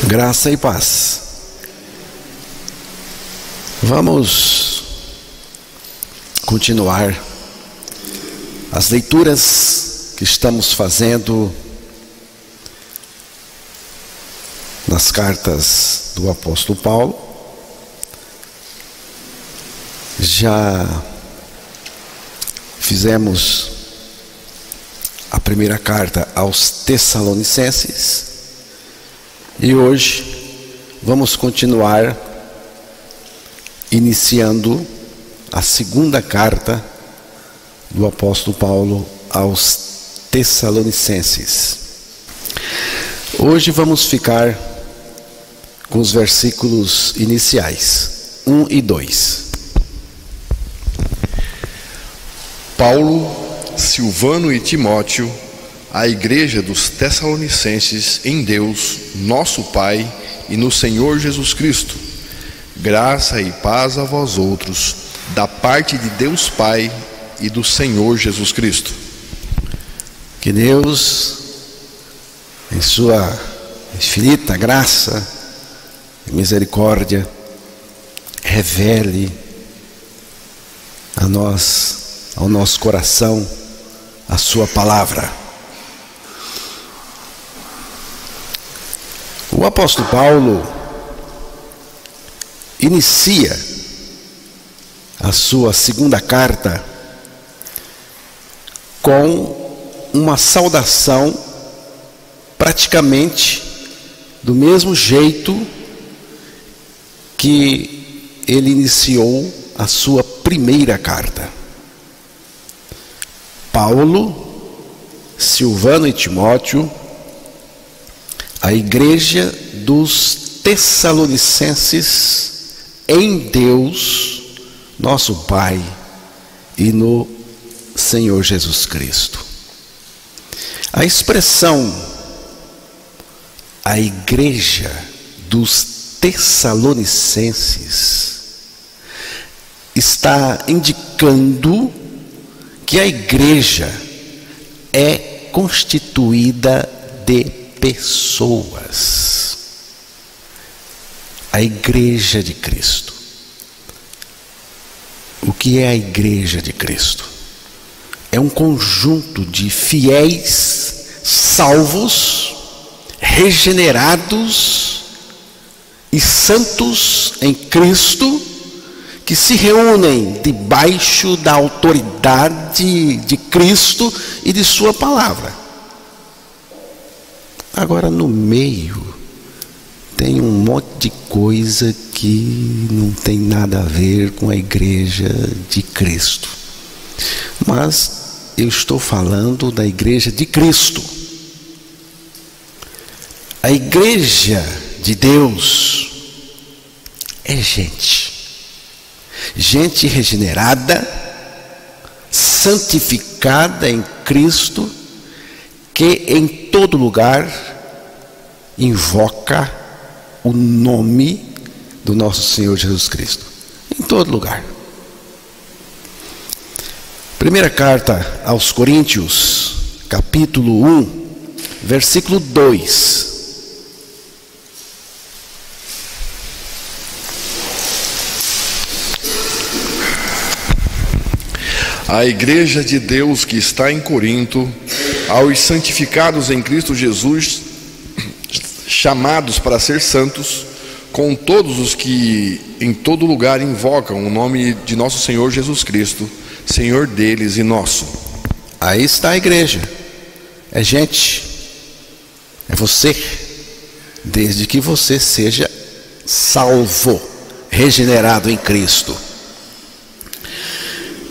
Graça e paz. Vamos continuar as leituras que estamos fazendo nas cartas do apóstolo Paulo. Já fizemos a primeira carta aos Tessalonicenses e hoje vamos continuar iniciando a segunda carta do apóstolo Paulo aos Tessalonicenses. Hoje vamos ficar com os versículos iniciais 1 e 2. Paulo, Silvano e Timóteo, a igreja dos Tessalonicenses em Deus, nosso Pai, e no Senhor Jesus Cristo. Graça e paz a vós outros, da parte de Deus Pai e do Senhor Jesus Cristo. Que Deus, em sua infinita graça e misericórdia, revele a nós, ao nosso coração, a sua palavra. O apóstolo Paulo inicia a sua segunda carta com uma saudação praticamente do mesmo jeito que ele iniciou a sua primeira carta. Paulo, Silvano e Timóteo, a igreja dos Tessalonicenses em Deus, nosso Pai, e no Senhor Jesus Cristo. A expressão a igreja dos Tessalonicenses está indicando que a igreja é constituída de pessoas. A igreja de Cristo. O que é a igreja de Cristo? É um conjunto de fiéis, salvos, regenerados e santos em Cristo, que se reúnem debaixo da autoridade de Cristo e de sua palavra. Agora, no meio, tem um monte de coisa que não tem nada a ver com a igreja de Cristo. Mas eu estou falando da igreja de Cristo. A igreja de Deus é gente regenerada, santificada em Cristo, que em todo lugar invoca o nome do nosso Senhor Jesus Cristo. Em todo lugar. Primeira carta aos Coríntios, capítulo 1, versículo 2. A igreja de Deus que está em Corinto, aos santificados em Cristo Jesus, chamados para ser santos, com todos os que em todo lugar invocam o nome de nosso Senhor Jesus Cristo, Senhor deles e nosso. Aí está a igreja. É gente. É você. Desde que você seja salvo, regenerado em Cristo.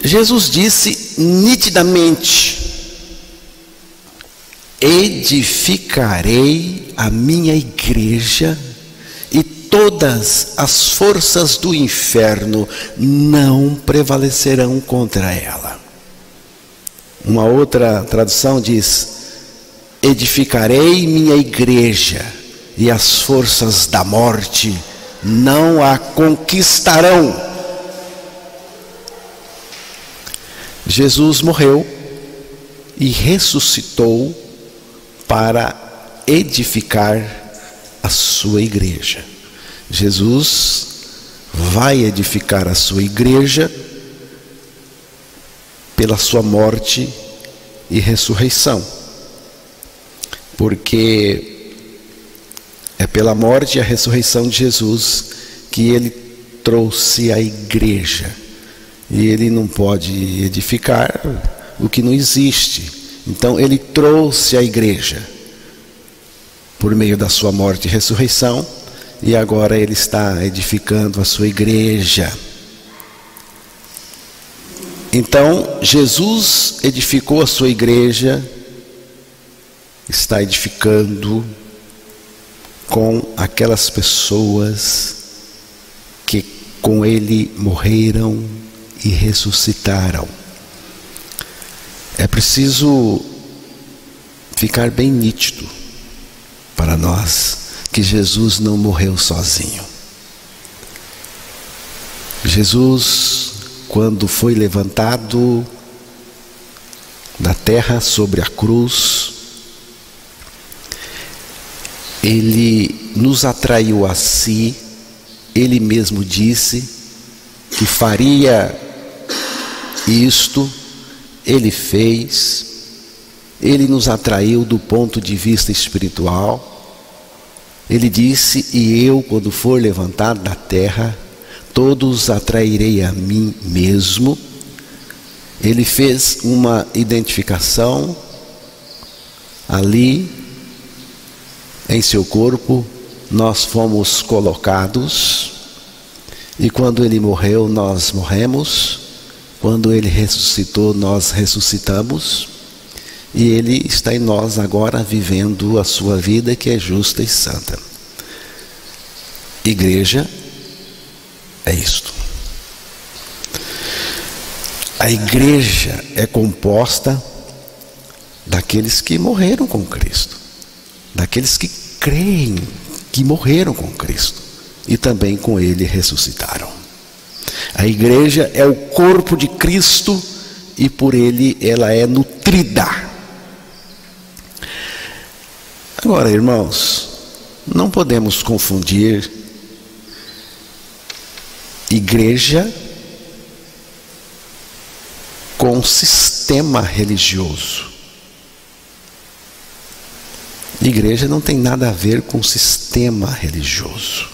Jesus disse nitidamente: edificarei a minha igreja e todas as forças do inferno não prevalecerão contra ela. Uma outra tradução diz: edificarei minha igreja e as forças da morte não a conquistarão. Jesus morreu e ressuscitou para edificar a a sua igreja. Jesus vai edificar a sua igreja pela sua morte e ressurreição, porque é pela morte e a ressurreição de Jesus que ele trouxe a igreja, e ele não pode edificar o que não existe. Então ele trouxe a igreja por meio da sua morte e ressurreição, e agora ele está edificando a sua igreja. Então Jesus edificou a sua igreja, está edificando com aquelas pessoas que com ele morreram e ressuscitaram. É preciso ficar bem nítido para nós que Jesus não morreu sozinho. Jesus, quando foi levantado da terra sobre a cruz, ele nos atraiu a si. Ele mesmo disse que faria isto, ele fez. Ele nos atraiu do ponto de vista espiritual. Ele disse: e eu, quando for levantado da terra, todos atrairei a mim mesmo. Ele fez uma identificação ali em seu corpo. Nós fomos colocados, e quando ele morreu, nós morremos. Quando ele ressuscitou, nós ressuscitamos, e ele está em nós agora, vivendo a sua vida que é justa e santa. Igreja é isto. A igreja é composta daqueles que morreram com Cristo, daqueles que creem que morreram com Cristo e também com ele ressuscitaram. A igreja é o corpo de Cristo e por ele ela é nutrida. Agora, irmãos, não podemos confundir igreja com sistema religioso. Igreja não tem nada a ver com sistema religioso.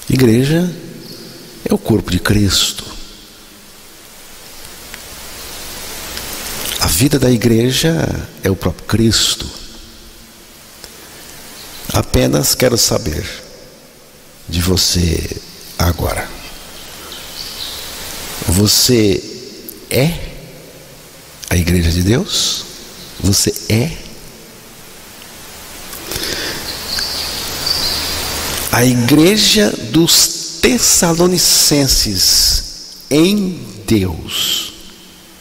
Igreja é o corpo de Cristo. A vida da igreja é o próprio Cristo. Apenas quero saber de você agora. Você é a igreja de Deus? Você é? A igreja dos Tessalonicenses em Deus.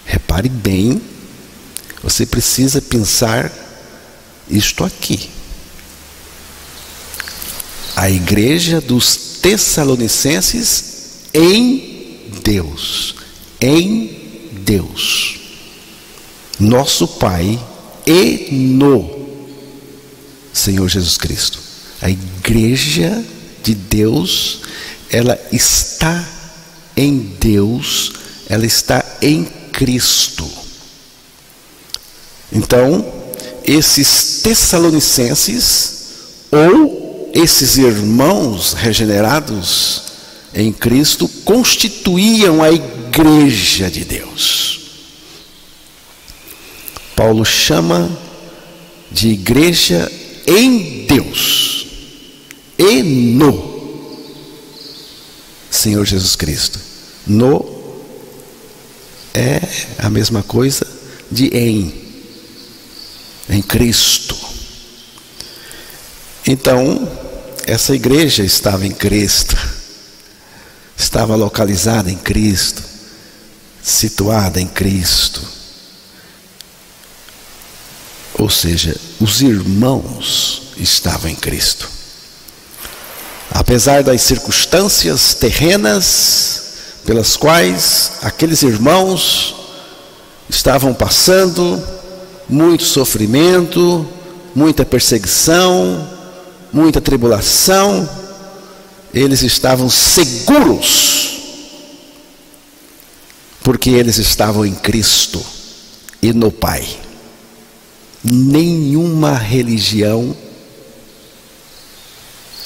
Repare bem, você precisa pensar isto aqui. A igreja dos Tessalonicenses em Deus. Em Deus. Nosso Pai e no Senhor Jesus Cristo. A igreja de Deus, ela está em Deus, ela está em Cristo. Então, esses Tessalonicenses, ou esses irmãos regenerados em Cristo, constituíam a igreja de Deus. Paulo chama de igreja em Deus e no Senhor Jesus Cristo. No é a mesma coisa de em Cristo. Então, essa igreja estava em Cristo, estava localizada em Cristo, situada em Cristo. Ou seja, os irmãos estavam em Cristo. Apesar das circunstâncias terrenas pelas quais aqueles irmãos estavam passando, muito sofrimento, muita perseguição, muita tribulação, eles estavam seguros, porque eles estavam em Cristo e no Pai. Nenhuma religião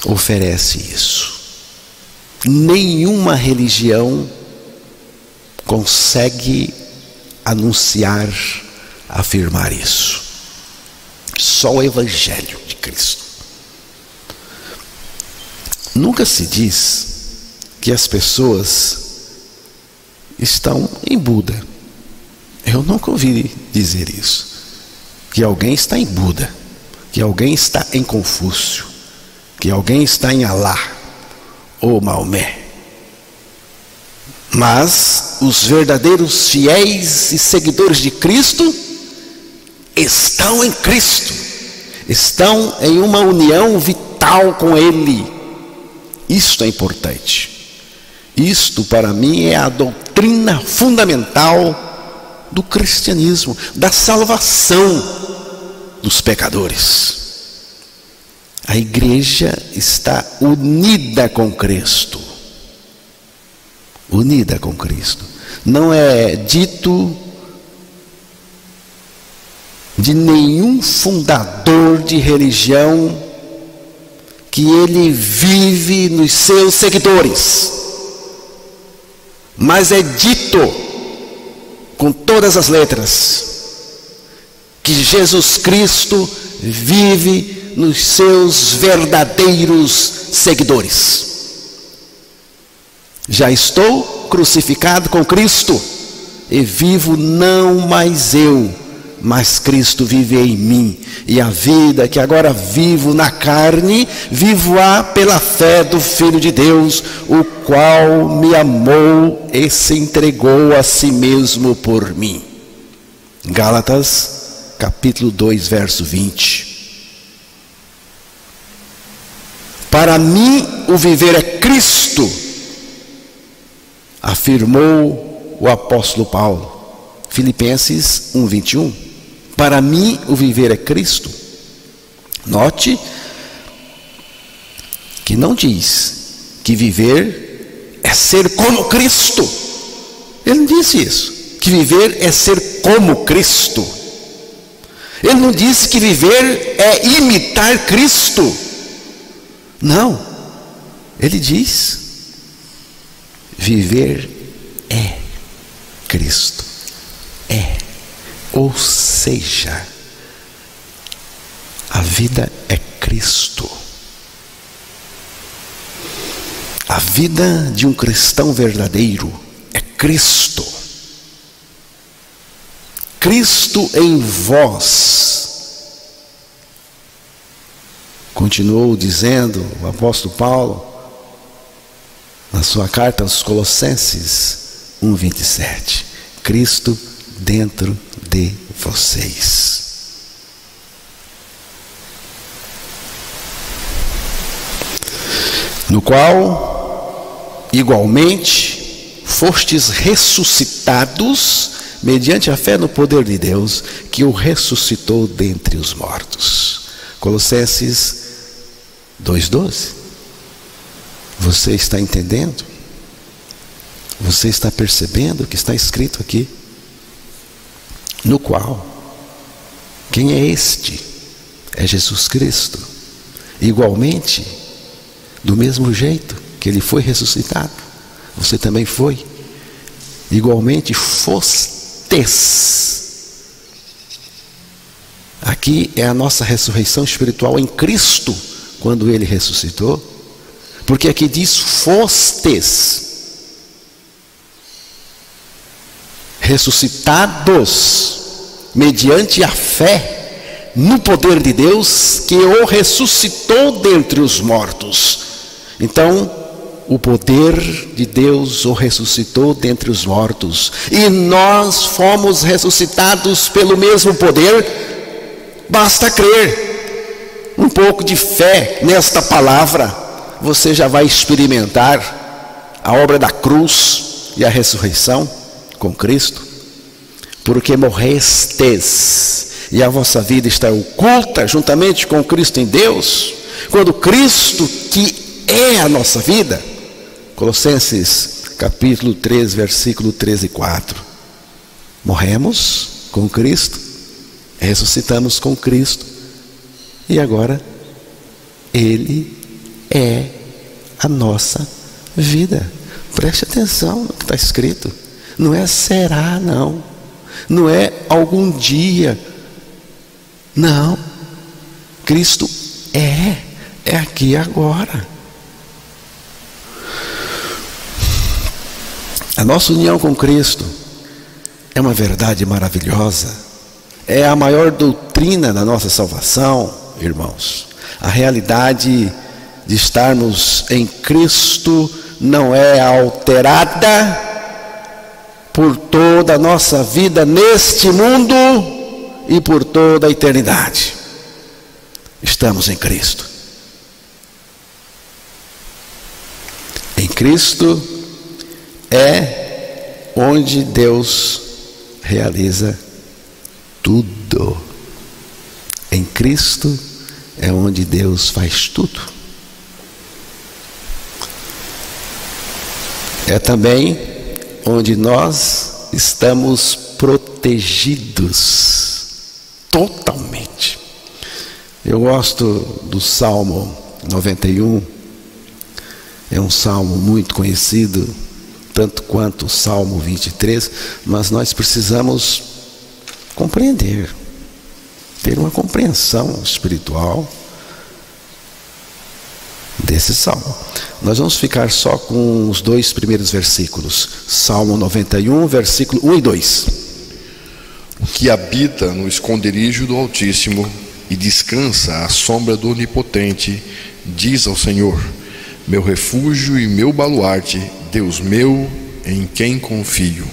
oferece isso. Nenhuma religião consegue anunciar, afirmar isso. Só o Evangelho de Cristo. Nunca se diz que as pessoas estão em Buda. Eu nunca ouvi dizer isso. Que alguém está em Buda, que alguém está em Confúcio, que alguém está em Alá ou Maomé. Mas os verdadeiros fiéis e seguidores de Cristo estão em Cristo, estão em uma união vital com Ele. Isto é importante. Isto para mim é a doutrina fundamental do cristianismo, da salvação dos pecadores. A igreja está unida com Cristo. Unida com Cristo. Não é dito de nenhum fundador de religião que ele vive nos seus seguidores, mas é dito com todas as letras que Jesus Cristo vive nos seus verdadeiros seguidores. Já estou crucificado com Cristo e vivo não mais eu, mas Cristo vive em mim, e a vida que agora vivo na carne, vivo-a pela fé do Filho de Deus, o qual me amou e se entregou a si mesmo por mim. Gálatas, capítulo 2, verso 20. Para mim o viver é Cristo, afirmou o apóstolo Paulo. Filipenses 1, 21. Para mim o viver é Cristo. Note que não diz que viver é ser como Cristo. Ele não disse isso, que viver é ser como Cristo. Ele não disse que viver é imitar Cristo. Não, ele diz: viver é Cristo. É. Ou seja, a vida é Cristo. A vida de um cristão verdadeiro é Cristo. Cristo em vós. Continuou dizendo o apóstolo Paulo na sua carta aos Colossenses 1:27. Cristo dentro de vocês. No qual igualmente fostes ressuscitados mediante a fé no poder de Deus, que o ressuscitou dentre os mortos. Colossenses 2:12. Você está entendendo? Você está percebendo o que está escrito aqui? No qual, quem é este? É Jesus Cristo. Igualmente, do mesmo jeito que ele foi ressuscitado, você também foi. Igualmente fostes. Aqui é a nossa ressurreição espiritual em Cristo, quando ele ressuscitou. Porque aqui diz fostes. Ressuscitados mediante a fé no poder de Deus, que o ressuscitou dentre os mortos. Então, o poder de Deus o ressuscitou dentre os mortos, e nós fomos ressuscitados pelo mesmo poder. Basta crer, um pouco de fé nesta palavra, você já vai experimentar a obra da cruz e a ressurreição com Cristo. Porque morrestes e a vossa vida está oculta juntamente com Cristo em Deus. Quando Cristo, que é a nossa vida, Colossenses capítulo 3, versículo 13 e 4, morremos com Cristo, ressuscitamos com Cristo, e agora Ele é a nossa vida. Preste atenção no que está escrito. Não é será, não. Não é algum dia. Não. Cristo é aqui e agora. A nossa união com Cristo é uma verdade maravilhosa. É a maior doutrina da nossa salvação, irmãos. A realidade de estarmos em Cristo não é alterada por toda a nossa vida neste mundo e por toda a eternidade. Estamos em Cristo. Em Cristo é onde Deus realiza tudo. Em Cristo é onde Deus faz tudo. É também onde nós estamos protegidos totalmente. Eu gosto do Salmo 91. É um salmo muito conhecido, tanto quanto o Salmo 23, mas nós precisamos compreender, ter uma compreensão espiritual desse salmo. Nós vamos ficar só com os 2 primeiros versículos. Salmo 91, versículo 1 e 2. O que habita no esconderijo do Altíssimo e descansa à sombra do Onipotente, diz ao Senhor: meu refúgio e meu baluarte, Deus meu, em quem confio.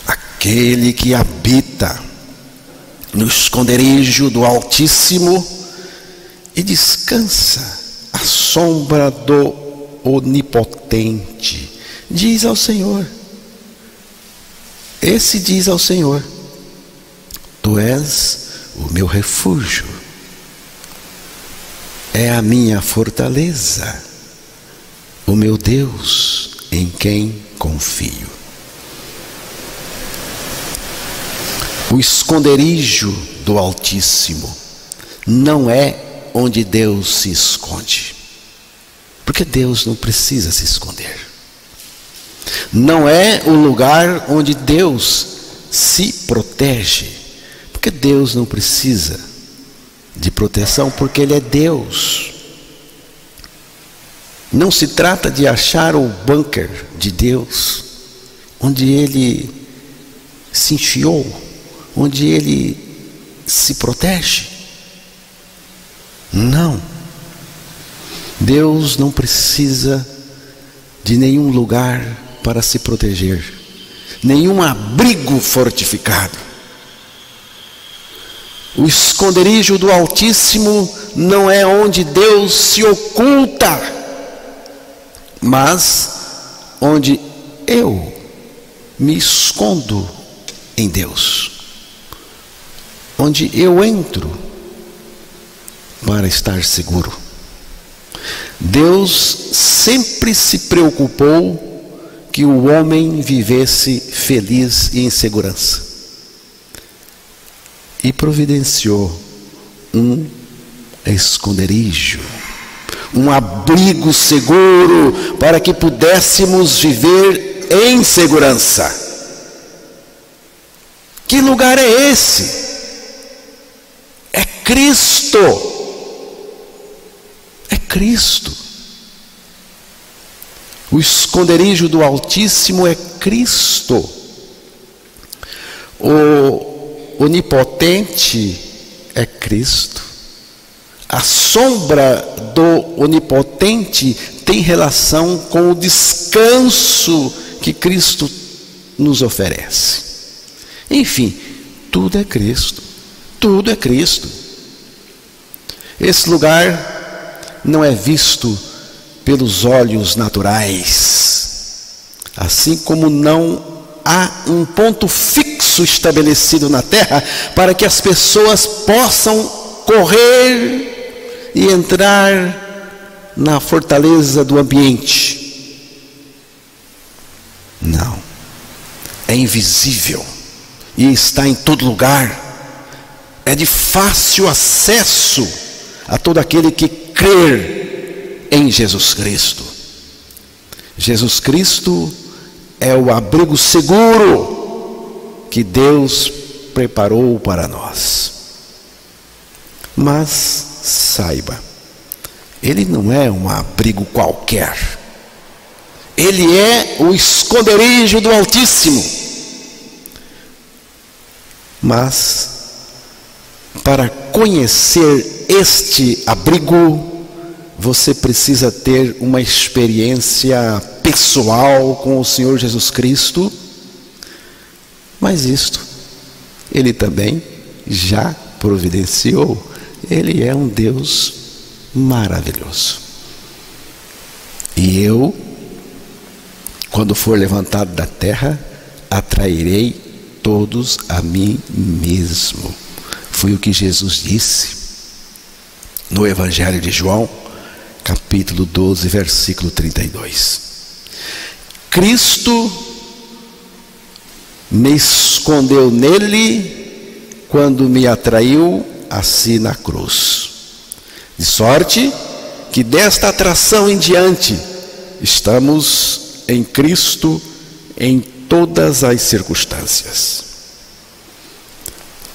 Aquele que habita no esconderijo do Altíssimo e descansa à sombra do Onipotente, diz ao Senhor. Esse diz ao Senhor: tu és o meu refúgio, é a minha fortaleza, o meu Deus em quem confio. O esconderijo do Altíssimo não é onde Deus se esconde, porque Deus não precisa se esconder. Não é o lugar onde Deus se protege, porque Deus não precisa de proteção, porque Ele é Deus. Não se trata de achar o bunker de Deus, onde Ele se enfiou, onde Ele se protege. Não. Deus não precisa de nenhum lugar para se proteger, nenhum abrigo fortificado. O esconderijo do Altíssimo não é onde Deus se oculta, mas onde eu me escondo em Deus, onde eu entro para estar seguro. Deus sempre se preocupou que o homem vivesse feliz e em segurança, e providenciou um esconderijo, um abrigo seguro para que pudéssemos viver em segurança. Que lugar é esse? É Cristo. É Cristo. O esconderijo do Altíssimo é Cristo. O Onipotente é Cristo. A sombra do Onipotente tem relação com o descanso que Cristo nos oferece. Enfim, tudo é Cristo. Tudo é Cristo. Esse lugar não é visto pelos olhos naturais, assim como não há um ponto fixo estabelecido na terra para que as pessoas possam correr e entrar na fortaleza do ambiente. Não. É invisível e está em todo lugar. É de fácil acesso a todo aquele que crer em Jesus Cristo. Jesus Cristo é o abrigo seguro que Deus preparou para nós. Mas saiba, Ele não é um abrigo qualquer. Ele é o esconderijo do Altíssimo. Mas para conhecer este abrigo, você precisa ter uma experiência pessoal com o Senhor Jesus Cristo. Mas isto Ele também já providenciou. Ele é um Deus maravilhoso. E eu, quando for levantado da terra, atrairei todos a mim mesmo. Foi o que Jesus disse no Evangelho de João, capítulo 12, versículo 32. Cristo me escondeu nele quando me atraiu a si na cruz. De sorte que desta atração em diante estamos em Cristo em todas as circunstâncias.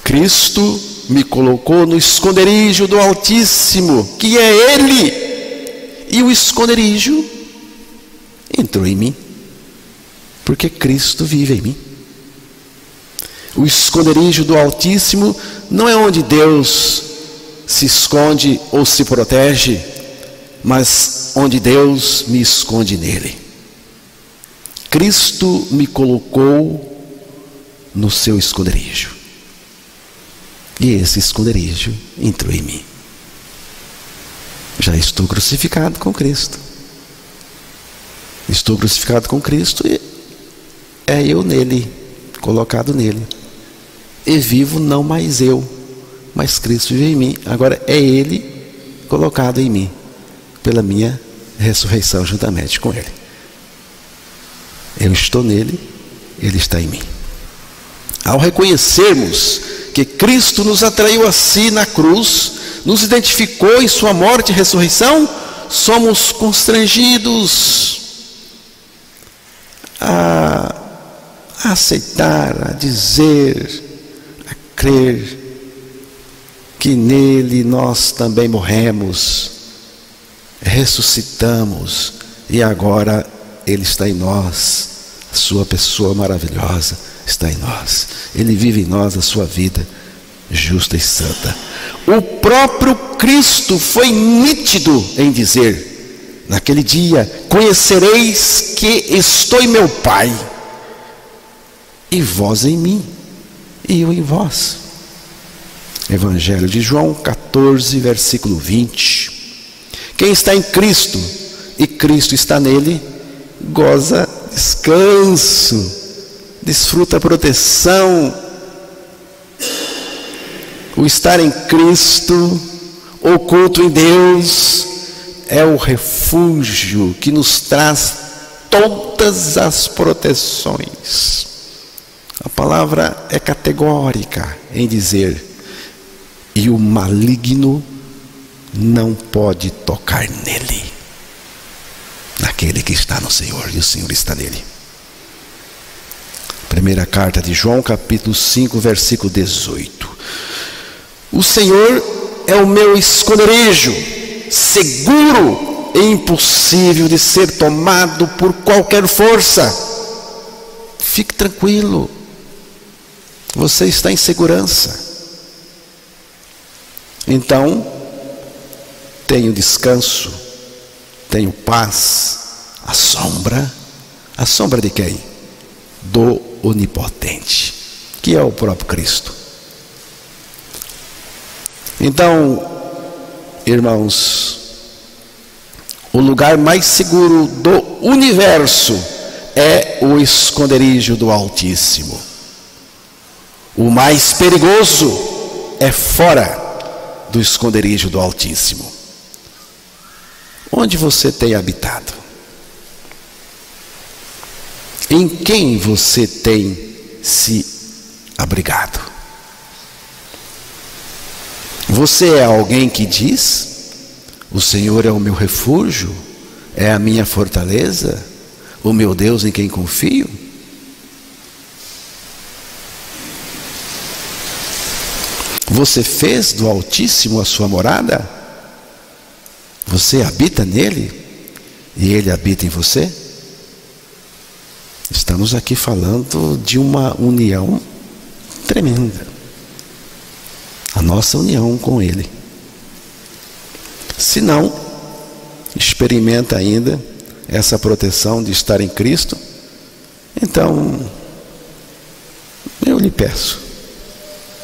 Cristo me colocou no esconderijo do Altíssimo, que é Ele, e o esconderijo entrou em mim, porque Cristo vive em mim. O esconderijo do Altíssimo não é onde Deus se esconde ou se protege, mas onde Deus me esconde nele. Cristo me colocou no seu esconderijo, e esse esconderijo entrou em mim. Já estou crucificado com Cristo. Estou crucificado com Cristo e é eu nele, colocado nele. E vivo não mais eu, mas Cristo vive em mim. Agora é Ele colocado em mim, pela minha ressurreição juntamente com Ele. Eu estou nele, Ele está em mim. Ao reconhecermos que Cristo nos atraiu a si na cruz, nos identificou em sua morte e ressurreição, somos constrangidos a aceitar, a dizer, a crer que nele nós também morremos, ressuscitamos e agora Ele está em nós. A sua pessoa maravilhosa está em nós. Ele vive em nós a sua vida justa e santa. O próprio Cristo foi nítido em dizer, naquele dia: conhecereis que estou em meu Pai, e vós em mim, e eu em vós. Evangelho de João 14, versículo 20. Quem está em Cristo e Cristo está nele, goza descanso, desfruta proteção. O estar em Cristo, oculto em Deus, é o refúgio que nos traz todas as proteções. A palavra é categórica em dizer: e o maligno não pode tocar nele, naquele que está no Senhor, e o Senhor está nele. Primeira carta de João, capítulo 5, versículo 18. O Senhor é o meu esconderijo, seguro e impossível de ser tomado por qualquer força. Fique tranquilo, você está em segurança. Então, tenho descanso, tenho paz, a sombra de quem? Do Onipotente, que é o próprio Cristo. Então, irmãos, o lugar mais seguro do universo é o esconderijo do Altíssimo. O mais perigoso é fora do esconderijo do Altíssimo. Onde você tem habitado? Em quem você tem se abrigado? Você é alguém que diz: o Senhor é o meu refúgio, é a minha fortaleza, o meu Deus em quem confio? Você fez do Altíssimo a sua morada? Você habita nele e ele habita em você? Estamos aqui falando de uma união tremenda, a nossa união com ele. Se não experimenta ainda essa proteção de estar em Cristo, então eu lhe peço,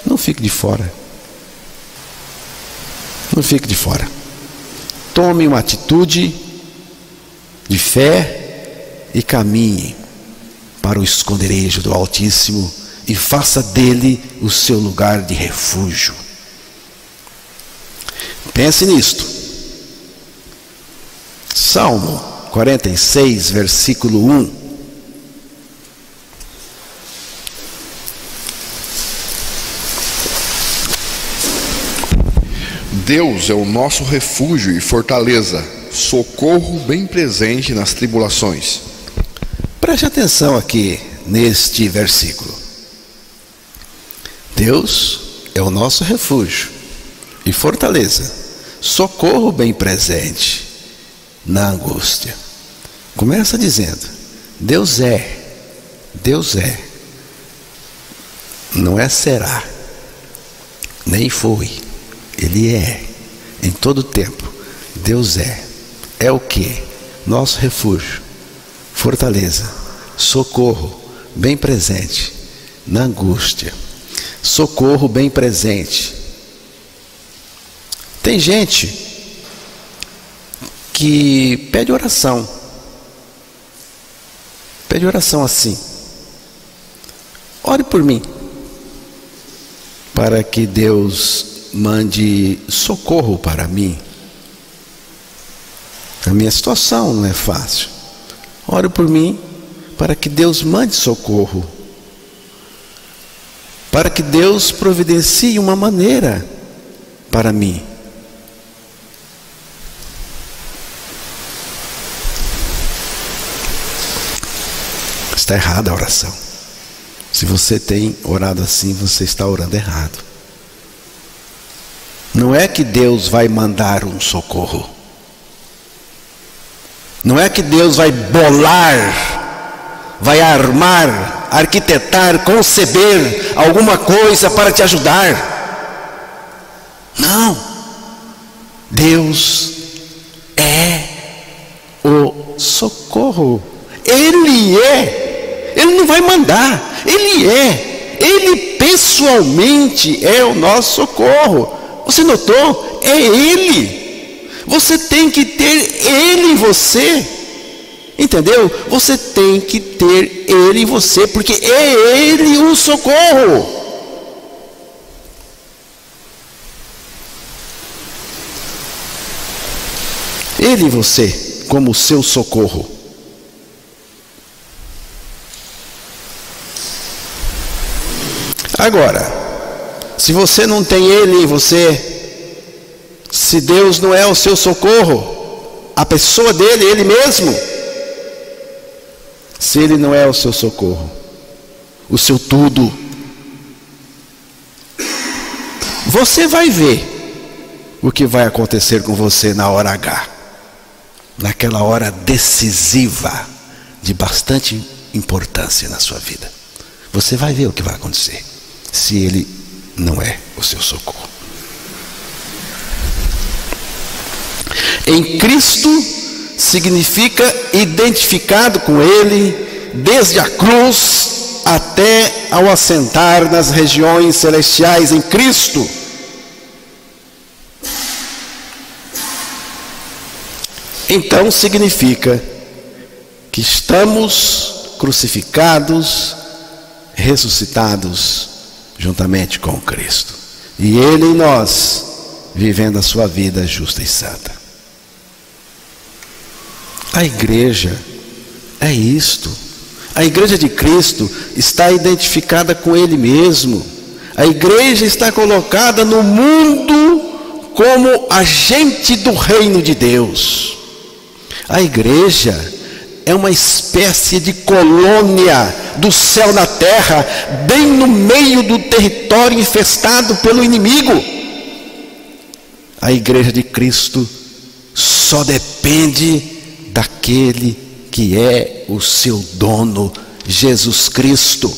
não fique de fora. Não fique de fora. Tome uma atitude de fé e caminhe para o esconderijo do Altíssimo e faça dele o seu lugar de refúgio. Pense nisto. Salmo 46, versículo 1. Deus é o nosso refúgio e fortaleza, socorro bem presente nas tribulações. Preste atenção aqui neste versículo. Deus é o nosso refúgio e fortaleza, socorro bem presente na angústia. Começa dizendo: Deus é, não é será, nem foi. Ele é, em todo tempo. Deus é o que? Nosso refúgio, fortaleza, socorro bem presente na angústia. Socorro bem presente. Tem gente que pede oração assim: ore por mim, para que Deus mande socorro para mim. A minha situação não é fácil. Ore por mim para que Deus mande socorro, para que Deus providencie uma maneira para mim. Está errada a oração. Se você tem orado assim, você está orando errado. Não é que Deus vai mandar um socorro. Não é que Deus vai bolar, vai armar, arquitetar, conceber alguma coisa para te ajudar. Não. Deus é o socorro. Ele é. Ele não vai mandar. Ele é. Ele pessoalmente é o nosso socorro. Você notou? É Ele. Você tem que ter Ele em você. Entendeu? Você tem que ter Ele em você, porque é Ele o socorro. Ele em você como o seu socorro. Agora, se você não tem Ele em você, se Deus não é o seu socorro, a pessoa dele, Ele mesmo, se Ele não é o seu socorro, o seu tudo, você vai ver o que vai acontecer com você na hora H, naquela hora decisiva, de bastante importância na sua vida. Você vai ver o que vai acontecer, se Ele não é o seu socorro. Em Cristo significa identificado com Ele desde a cruz até ao assentar nas regiões celestiais em Cristo. Então significa que estamos crucificados, ressuscitados juntamente com Cristo, e Ele em nós, vivendo a sua vida justa e santa. A igreja é isto. A igreja de Cristo está identificada com Ele mesmo. A igreja está colocada no mundo como agente do reino de Deus. A igreja é uma espécie de colônia do céu na terra, bem no meio do território infestado pelo inimigo. A igreja de Cristo só depende daquele que é o seu dono, Jesus Cristo.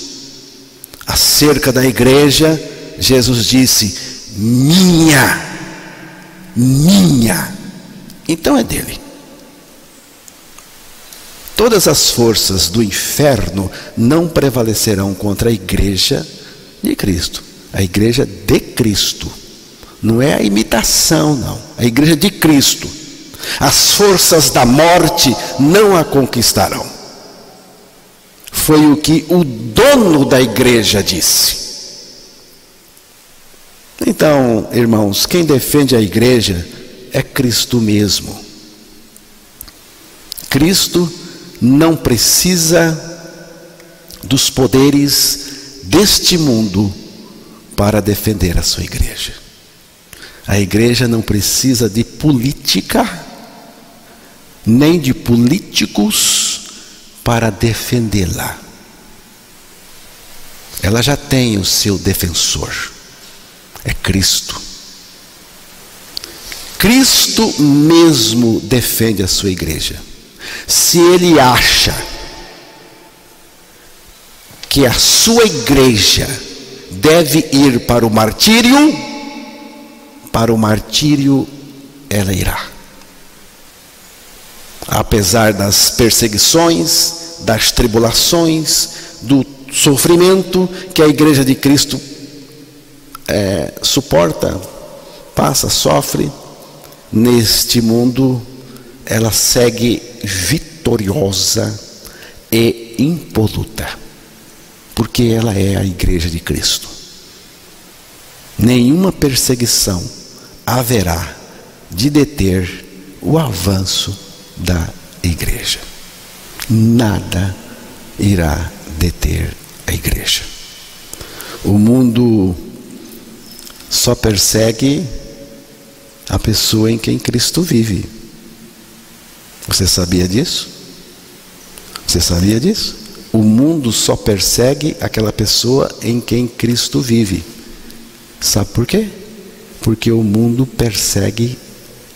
Acerca da igreja, Jesus disse: minha. Então é dele. Todas as forças do inferno não prevalecerão contra a igreja de Cristo. A igreja de Cristo. Não é a imitação, não. A igreja de Cristo. As forças da morte não a conquistarão. Foi o que o dono da igreja disse. Então, irmãos, quem defende a igreja é Cristo mesmo. Cristo não precisa dos poderes deste mundo para defender a sua igreja. A igreja não precisa de política, nem de políticos para defendê-la. Ela já tem o seu defensor, é Cristo. Cristo mesmo defende a sua igreja. Se ele acha que a sua igreja deve ir para o martírio ela irá. Apesar das perseguições, das tribulações, do sofrimento que a igreja de Cristo suporta, passa, sofre, neste mundo, ela segue vitoriosa e impoluta, porque ela é a igreja de Cristo. Nenhuma perseguição haverá de deter o avanço da igreja. Nada irá deter a igreja. O mundo só persegue a pessoa em quem Cristo vive. Você sabia disso? Você sabia disso? O mundo só persegue aquela pessoa em quem Cristo vive. Sabe por quê? Porque o mundo persegue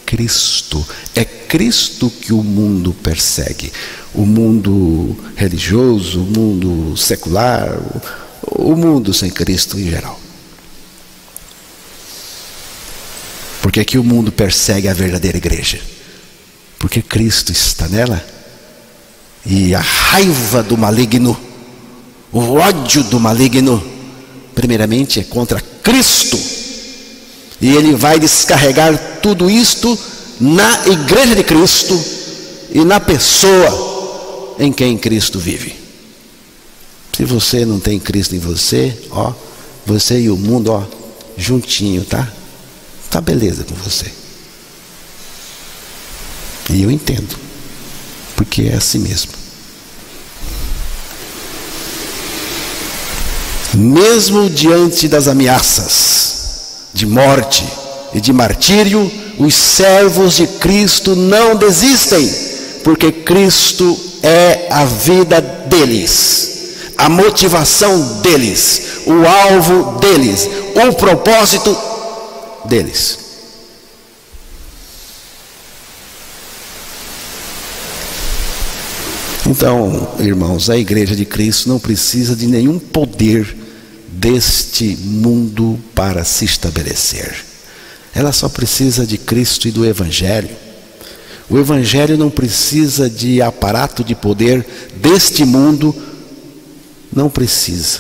Cristo. É Cristo que o mundo persegue. O mundo religioso, o mundo secular, o mundo sem Cristo em geral. Por que que o mundo persegue a verdadeira igreja? Porque Cristo está nela. E a raiva do maligno, o ódio do maligno, primeiramente é contra Cristo. E ele vai descarregar tudo isto na igreja de Cristo e na pessoa em quem Cristo vive. Se você não tem Cristo em você, você e o mundo, juntinho, tá? Tá beleza com você. E eu entendo, porque é assim mesmo. Mesmo diante das ameaças de morte e de martírio, os servos de Cristo não desistem, porque Cristo é a vida deles, a motivação deles, o alvo deles, o propósito deles. Então, irmãos, a igreja de Cristo não precisa de nenhum poder deste mundo para se estabelecer. Ela só precisa de Cristo e do Evangelho. O Evangelho não precisa de aparato de poder deste mundo, não precisa,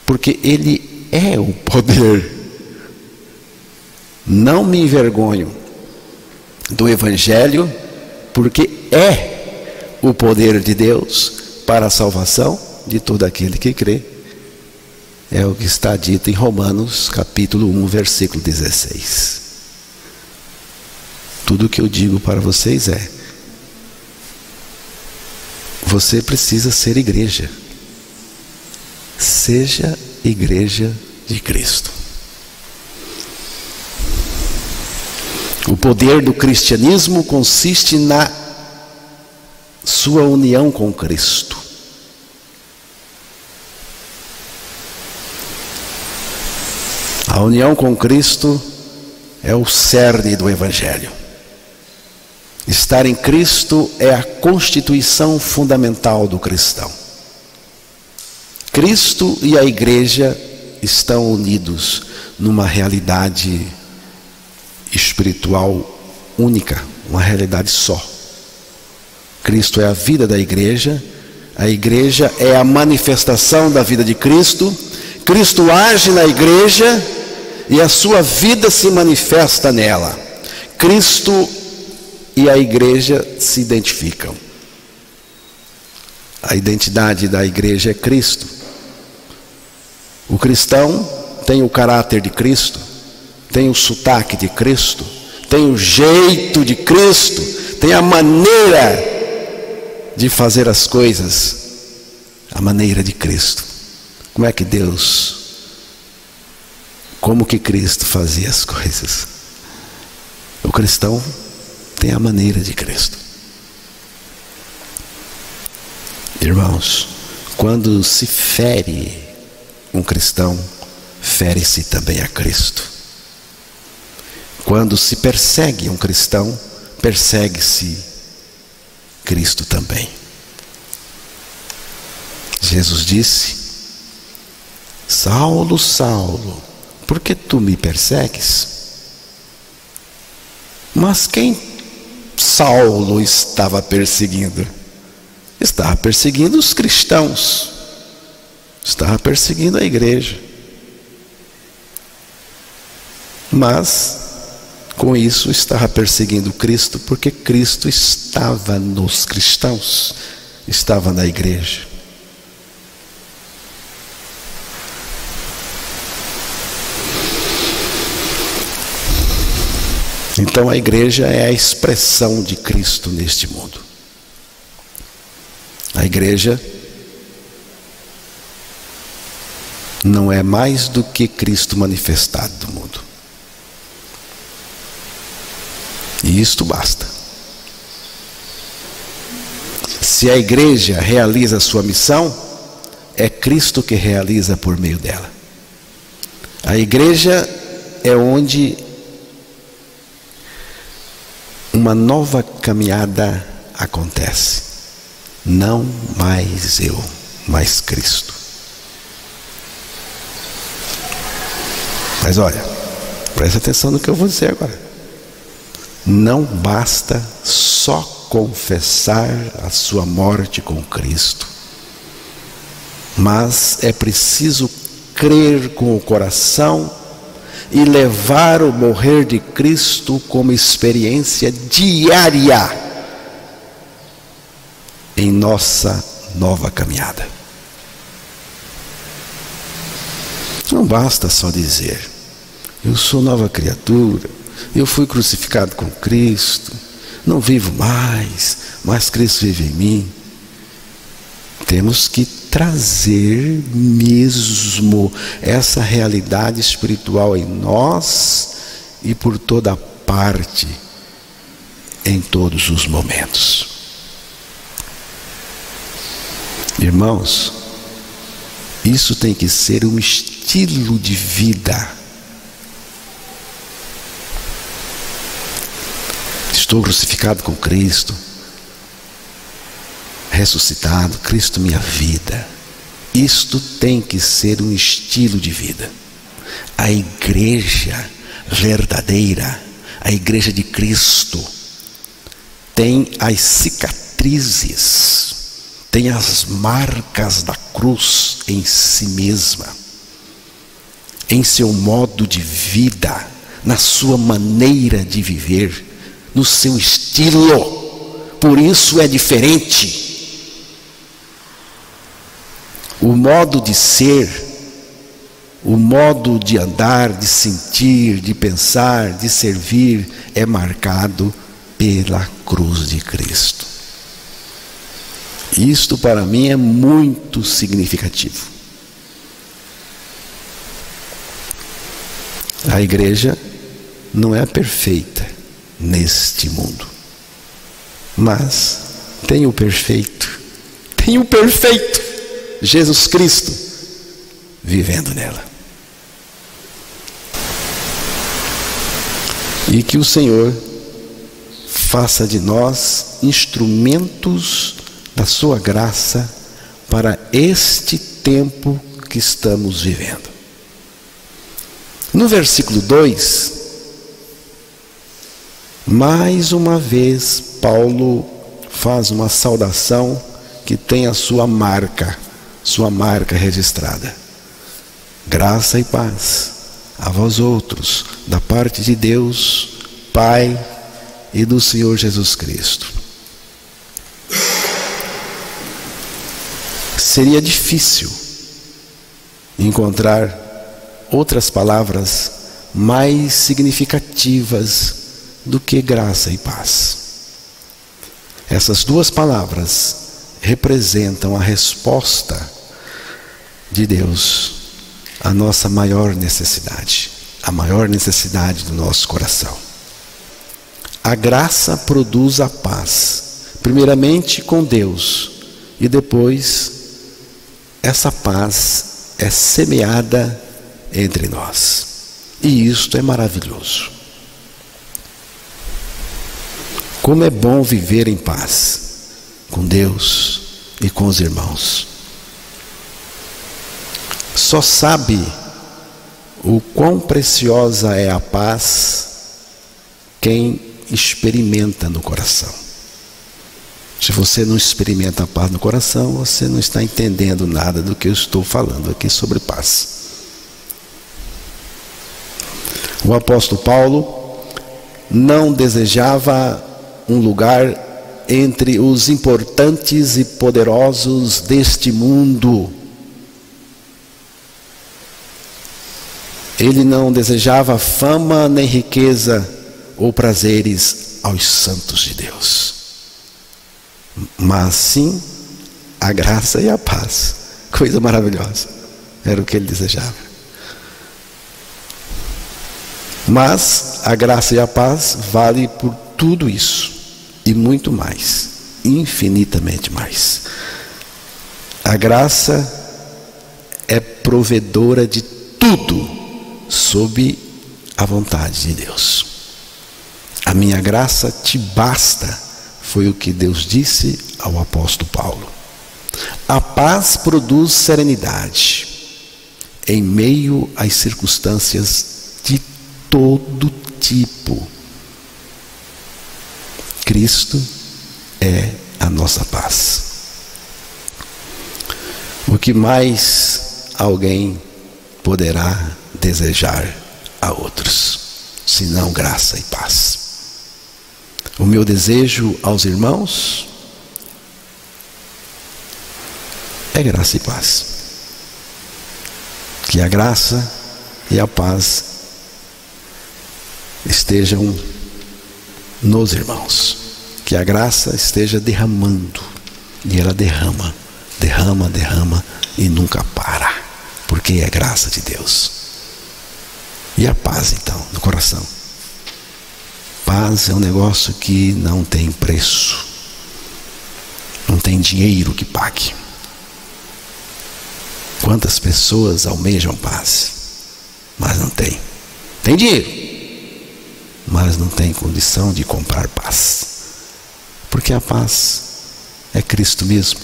porque ele é o poder. Não me envergonho do Evangelho, porque é o poder de Deus para a salvação de todo aquele que crê. É o que está dito em Romanos capítulo 1, versículo 16. Tudo o que eu digo para vocês você precisa ser igreja. Seja igreja de Cristo. O poder do cristianismo consiste na sua união com Cristo. A união com Cristo é o cerne do Evangelho. Estar em Cristo é a constituição fundamental do cristão. Cristo e a igreja estão unidos numa realidade espiritual única, uma realidade só. Cristo é a vida da igreja, a igreja é a manifestação da vida de Cristo, Cristo age na igreja e a sua vida se manifesta nela. Cristo e a igreja se identificam. A identidade da igreja é Cristo. O cristão tem o caráter de Cristo, tem o sotaque de Cristo, tem o jeito de Cristo, tem a maneira de fazer as coisas, a maneira de Cristo. Como que Cristo fazia as coisas? O cristão tem a maneira de Cristo. Irmãos, quando se fere um cristão, fere-se também a Cristo. Quando se persegue um cristão, persegue-se Cristo também. Jesus disse: Saulo, Saulo, por que tu me persegues? Mas quem Saulo estava perseguindo? Estava perseguindo os cristãos, estava perseguindo a igreja. Mas com isso estava perseguindo Cristo, porque Cristo estava nos cristãos, estava na igreja. Então a igreja é a expressão de Cristo neste mundo. A igreja não é mais do que Cristo manifestado no mundo. E isto basta. Se a igreja realiza a sua missão, é Cristo que realiza por meio dela. A igreja é onde uma nova caminhada acontece. Não mais eu, mas Cristo. Mas olha, presta atenção no que eu vou dizer agora. Não basta só confessar a sua morte com Cristo, mas é preciso crer com o coração e levar o morrer de Cristo como experiência diária em nossa nova caminhada. Não basta só dizer: eu sou nova criatura, eu fui crucificado com Cristo, não vivo mais, mas Cristo vive em mim. Temos que trazer mesmo essa realidade espiritual em nós e por toda parte, em todos os momentos. Irmãos, isso tem que ser um estilo de vida. Estou crucificado com Cristo, ressuscitado, Cristo minha vida. Isto tem que ser um estilo de vida. A igreja verdadeira, a igreja de Cristo, tem as cicatrizes, tem as marcas da cruz em si mesma, em seu modo de vida, na sua maneira de viver, no seu estilo. Por isso é diferente. O modo de ser, o modo de andar, de sentir, de pensar, de servir é marcado pela cruz de Cristo. Isto para mim é muito significativo. A igreja não é perfeita neste mundo, mas tem o perfeito, Jesus Cristo, vivendo nela. E que o Senhor faça de nós instrumentos da sua graça para este tempo que estamos vivendo. No versículo 2, mais uma vez Paulo faz uma saudação que tem a sua marca registrada. Graça e paz a vós outros, da parte de Deus, Pai e do Senhor Jesus Cristo. Seria difícil encontrar outras palavras mais significativas do que graça e paz. Essas duas palavras representam a resposta de Deus à nossa maior necessidade, a maior necessidade do nosso coração. A graça produz a paz, primeiramente com Deus, e depois essa paz é semeada entre nós. E isto é maravilhoso. Como é bom viver em paz com Deus e com os irmãos. Só sabe o quão preciosa é a paz quem experimenta no coração. Se você não experimenta a paz no coração, você não está entendendo nada do que eu estou falando aqui sobre paz. O apóstolo Paulo não desejava um lugar entre os importantes e poderosos deste mundo. Ele não desejava fama nem riqueza ou prazeres aos santos de Deus, mas sim a graça e a paz. Coisa maravilhosa, era o que ele desejava. Mas a graça e a paz vale por tudo isso e muito mais, infinitamente mais. A graça é provedora de tudo sob a vontade de Deus. A minha graça te basta, foi o que Deus disse ao apóstolo Paulo. A paz produz serenidade em meio às circunstâncias de todo tipo. Cristo é a nossa paz. O que mais alguém poderá desejar a outros, senão graça e paz? O meu desejo aos irmãos é graça e paz. Que a graça e a paz estejam nos irmãos. Que a graça esteja derramando. E ela derrama e nunca para. Porque é graça de Deus. E a paz então, no coração. Paz é um negócio que não tem preço. Não tem dinheiro que pague. Quantas pessoas almejam paz, mas não tem. Tem dinheiro, mas não tem condição de comprar paz. Porque a paz é Cristo mesmo.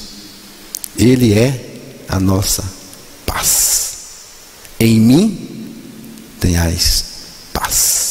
Ele é a nossa paz. Em mim tenhais paz.